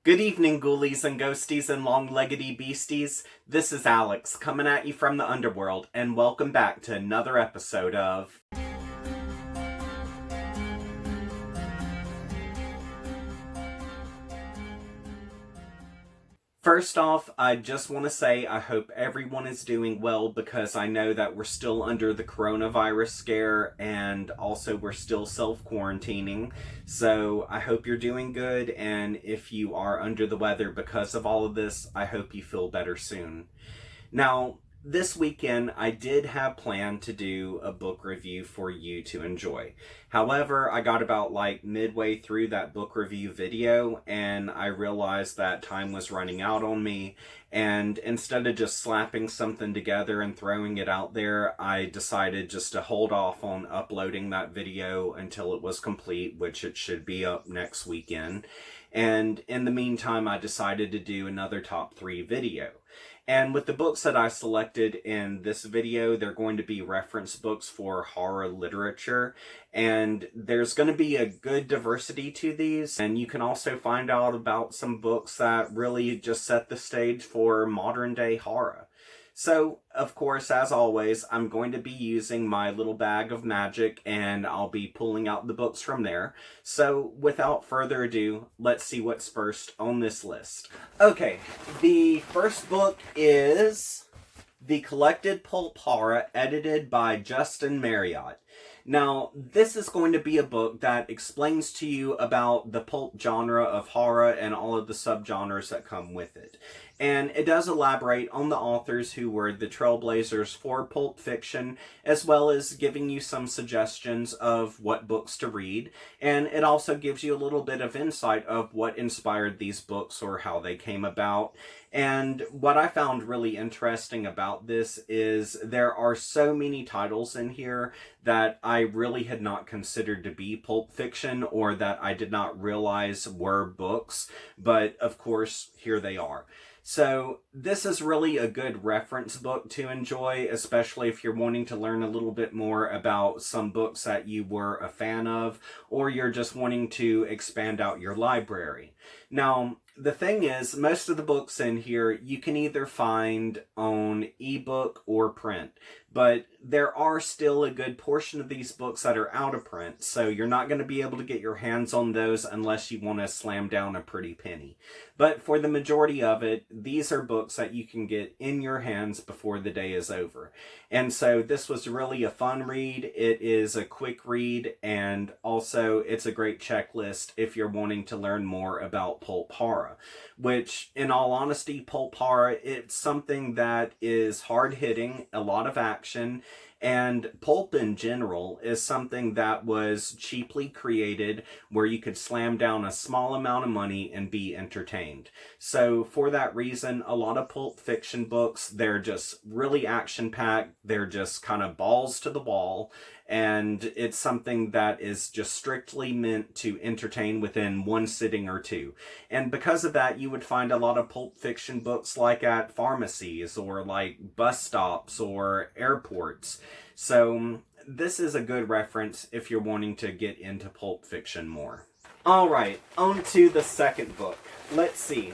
Good evening, ghoulies and ghosties and long-leggedy beasties. This is Alex, coming at you from the underworld, and welcome back to another episode of... First off, I just want to say I hope everyone is doing well because I know that we're still under the coronavirus scare and also we're still self-quarantining. So I hope you're doing good, and if you are under the weather because of all of this, I hope you feel better soon. Now, this weekend, I did have planned to do a book review for you to enjoy. However, I got about midway through that book review video and I realized that time was running out on me, and instead of just slapping something together and throwing it out there, I decided just to hold off on uploading that video until it was complete, which it should be up next weekend. And in the meantime, I decided to do another top 3 video. And with the books that I selected in this video, they're going to be reference books for horror literature. And there's going to be a good diversity to these. And you can also find out about some books that really just set the stage for modern day horror. So, of course, as always, I'm going to be using my little bag of magic and I'll be pulling out the books from there. So, without further ado, let's see what's first on this list. Okay, the first book is The Collected Pulp Horror, edited by Justin Marriott. Now, this is going to be a book that explains to you about the pulp genre of horror and all of the subgenres that come with it. And it does elaborate on the authors who were the trailblazers for pulp fiction, as well as giving you some suggestions of what books to read. And it also gives you a little bit of insight of what inspired these books or how they came about. And what I found really interesting about this is there are so many titles in here that I really had not considered to be pulp fiction or that I did not realize were books. But of course, here they are. So this is really a good reference book to enjoy, especially if you're wanting to learn a little bit more about some books that you were a fan of, or you're just wanting to expand out your library. Now, the thing is, most of the books in here you can either find on ebook or print, but there are still a good portion of these books that are out of print, so you're not going to be able to get your hands on those unless you want to slam down a pretty penny. But for the majority of it, these are books that you can get in your hands before the day is over. And so this was really a fun read. It is a quick read, and also it's a great checklist if you're wanting to learn more about pulp horror, which, in all honesty, pulp horror, it's something that is hard-hitting, a lot of action, and pulp in general is something that was cheaply created where you could slam down a small amount of money and be entertained. So for that reason, a lot of pulp fiction books, they're just really action-packed, they're just kind of balls to the wall, and it's something that is just strictly meant to entertain within one sitting or two. And because of that, you would find a lot of pulp fiction books at pharmacies or bus stops or airports. So this is a good reference if you're wanting to get into pulp fiction more. Alright, on to the second book. Let's see.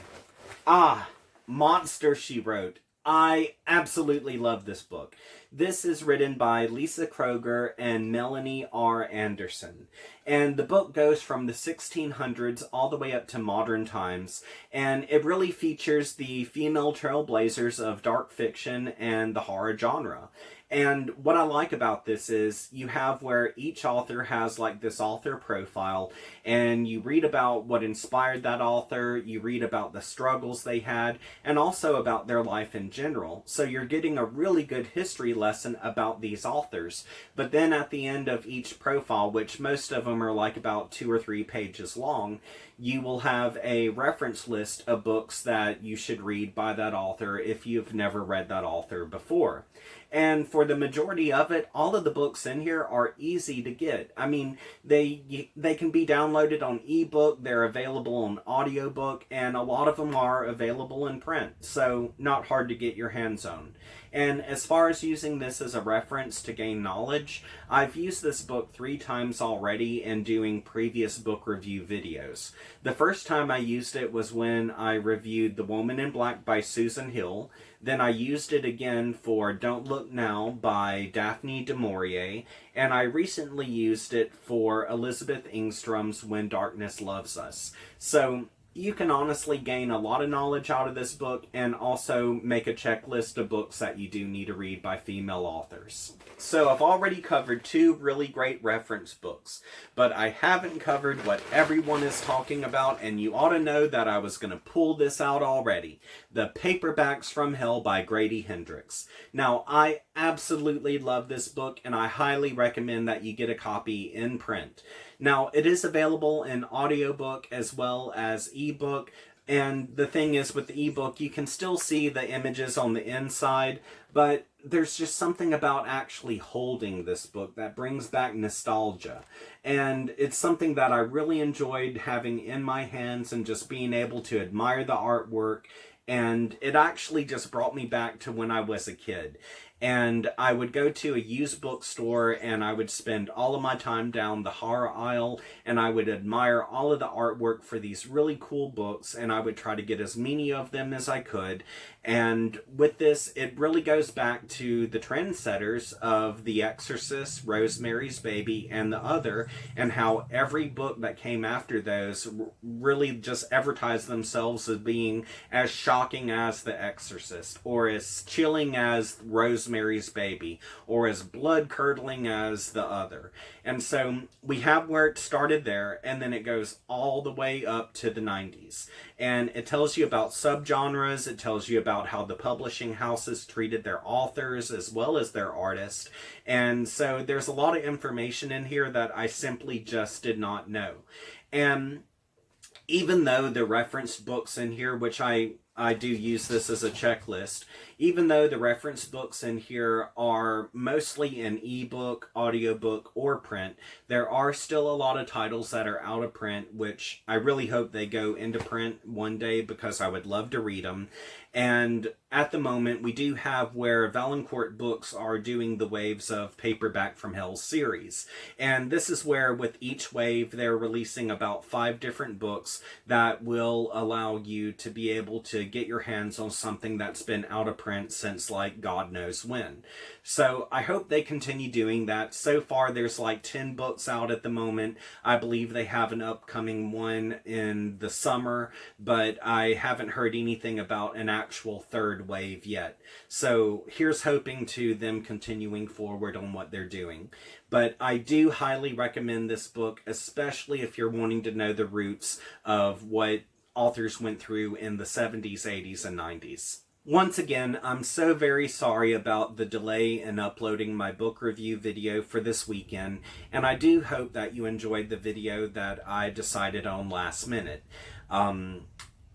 Monster, She Wrote. I absolutely love this book. This is written by Lisa Kroger and Melanie R. Anderson. And the book goes from the 1600s all the way up to modern times. And it really features the female trailblazers of dark fiction and the horror genre. And what I like about this is you have where each author has this author profile, and you read about what inspired that author, you read about the struggles they had, and also about their life in general. So you're getting a really good history lesson about these authors. But then at the end of each profile, which most of them are about 2 or 3 pages long, you will have a reference list of books that you should read by that author if you've never read that author before. And for the majority of it, all of the books in here are easy to get. I mean, they can be downloaded on ebook, they're available on audiobook, and a lot of them are available in print, so not hard to get your hands on. And as far as using this as a reference to gain knowledge, I've used this book 3 times already in doing previous book review videos. The first time I used it was when I reviewed The Woman in Black by Susan Hill. Then I used it again for Don't Look Now by Daphne du Maurier. And I recently used it for Elizabeth Engstrom's When Darkness Loves Us. So you can honestly gain a lot of knowledge out of this book and also make a checklist of books that you do need to read by female authors. So I've already covered 2 really great reference books, but I haven't covered what everyone is talking about, and you ought to know that I was going to pull this out already. The Paperbacks from Hell by Grady Hendrix. Now, I absolutely love this book, and I highly recommend that you get a copy in print. Now, it is available in audiobook as well as ebook, and the thing is with the ebook, you can still see the images on the inside, but there's just something about actually holding this book that brings back nostalgia. And it's something that I really enjoyed having in my hands and just being able to admire the artwork. And it actually just brought me back to when I was a kid. And I would go to a used bookstore and I would spend all of my time down the horror aisle and I would admire all of the artwork for these really cool books, and I would try to get as many of them as I could. And with this, it really goes back to the trendsetters of The Exorcist, Rosemary's Baby, and The Other, and how every book that came after those really just advertised themselves as being as shocking as The Exorcist, or as chilling as Rosemary's Baby, or as blood-curdling as The Other. And so we have where it started there, and then it goes all the way up to the 90s. And it tells you about subgenres, it tells you about how the publishing houses treated their authors as well as their artists. And so there's a lot of information in here that I simply just did not know. And even though the referenced books in here, which I do use this as a checklist, even though the reference books in here are mostly in ebook, audiobook, or print, there are still a lot of titles that are out of print, which I really hope they go into print one day because I would love to read them. And at the moment, we do have where Valancourt Books are doing the Waves of Paperback from Hell series. And this is where with each wave, they're releasing about 5 different books that will allow you to be able to get your hands on something that's been out of print since like God knows when. So I hope they continue doing that. So far, there's like 10 books out at the moment. I believe they have an upcoming one in the summer, but I haven't heard anything about an actual 3rd wave yet. So here's hoping to them continuing forward on what they're doing. But I do highly recommend this book, especially if you're wanting to know the roots of what authors went through in the 70s, 80s, and 90s. Once again, I'm so very sorry about the delay in uploading my book review video for this weekend, and I do hope that you enjoyed the video that I decided on last minute.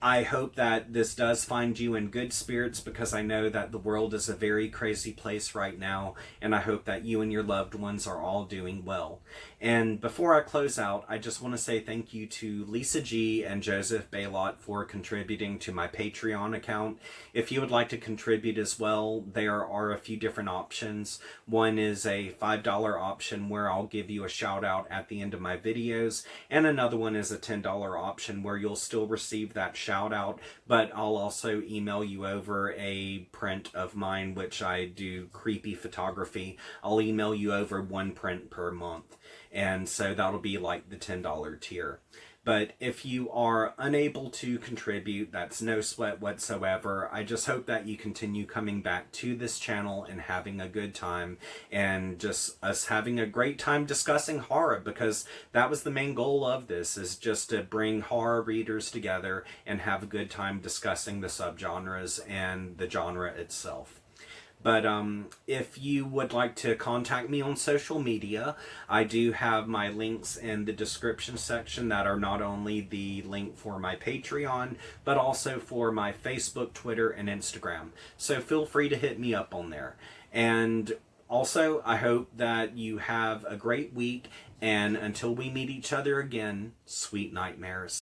I hope that this does find you in good spirits, because I know that the world is a very crazy place right now, and I hope that you and your loved ones are all doing well. And before I close out, I just want to say thank you to Lisa G and Joseph Baylott for contributing to my Patreon account. If you would like to contribute as well, there are a few different options. One is a $5 option where I'll give you a shout out at the end of my videos, and another one is a $10 option where you'll still receive that shout out, but I'll also email you over a print of mine, which I do creepy photography. I'll email you over 1 print per month. And so that'll be like the $10 tier. But if you are unable to contribute, that's no sweat whatsoever. I just hope that you continue coming back to this channel and having a good time, and just us having a great time discussing horror, because that was the main goal of this, is just to bring horror readers together and have a good time discussing the subgenres and the genre itself. But if you would like to contact me on social media, I do have my links in the description section that are not only the link for my Patreon, but also for my Facebook, Twitter, and Instagram. So feel free to hit me up on there. And also, I hope that you have a great week, and until we meet each other again, sweet nightmares.